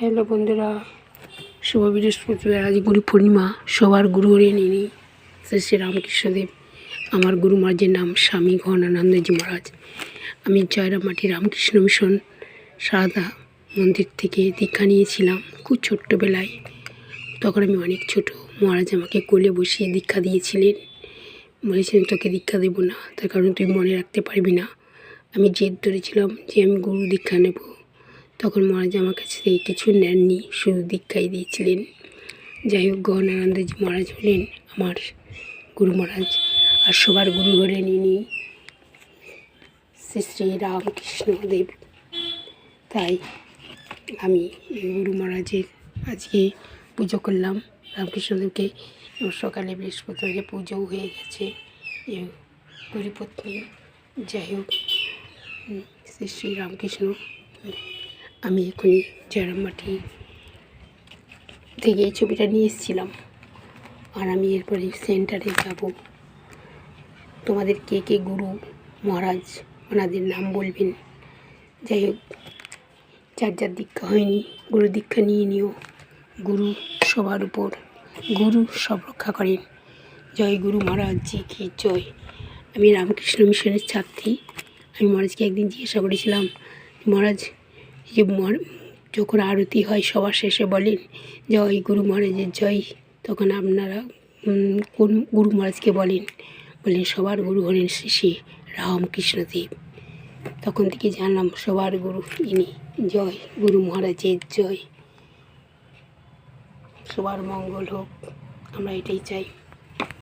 Hello বন্ধুরা, শুভ বৃহস্পতিবার। আজ গুরু পূর্ণিমা। সবার গুরু হরে নিনি শ্রী শ্রী রামকৃষ্ণদেব। আমার গুরু মহারাজের নাম স্বামী ঘনানন্দজি মহারাজ। আমি জয়রামবাটি রামকৃষ্ণ মিশন সারদা মন্দির থেকে দীক্ষা নিয়েছিলাম খুব ছোট্টবেলায়। তখন আমি অনেক ছোট। মহারাজ আমাকে কোলে বসিয়ে দীক্ষা দিয়েছিলেন। বলেছিলেন, তোকে দীক্ষা দেবো না, তার কারণ তুই মনে রাখতে পারবি না। আমি জেদ ধরেছিলাম যে আমি গুরু দীক্ষা নেব। তখন মহারাজ আমার কাছে থেকে কিছু নেননি, শুধু দীক্ষাই দিয়েছিলেন। যাই হোক, গহনানন্দজি মহারাজ হলেন আমার গুরু মহারাজ, আর সবার গুরু হলেন ইনি শ্রী শ্রী রামকৃষ্ণদেব। তাই আমি গুরু মহারাজের আজকে পুজো করলাম রামকৃষ্ণদেবকে। সকালে বৃহস্পতিবারে পুজোও হয়ে গেছে, গুরুপত্নী। যাই হোক, শ্রী শ্রী রামকৃষ্ণ। আমি এখনই জয়রামবাটি থেকে এই ছবিটা নিয়ে এসেছিলাম, আর আমি এরপরে সেন্টারে যাব। তোমাদের কে কে গুরু মহারাজ ওনাদের নাম বলবেন। যাই হোক, যার যার দীক্ষা হয়নি গুরু দীক্ষা নিয়ে নিও। গুরু সবার উপর, গুরু সব রক্ষা করেন। জয় গুরু মহারাজ জি কি জয়। আমি রামকৃষ্ণ মিশনের ছাত্রী। আমি মহারাজকে একদিন জিজ্ঞাসা করেছিলাম, মহারাজ যে যখন আরতি হয় সবার শেষে বলেন জয় গুরু মহারাজের জয়, তখন আপনারা কোন গুরু মহারাজকে বলেন? বলেন সবার গুরু হলেন শ্রী শ্রী রামকৃষ্ণদেব। তখন থেকে জানলাম সবার গুরু ইনি। জয় গুরু মহারাজের জয়। সবার মঙ্গল হোক, আমরা এটাই চাই।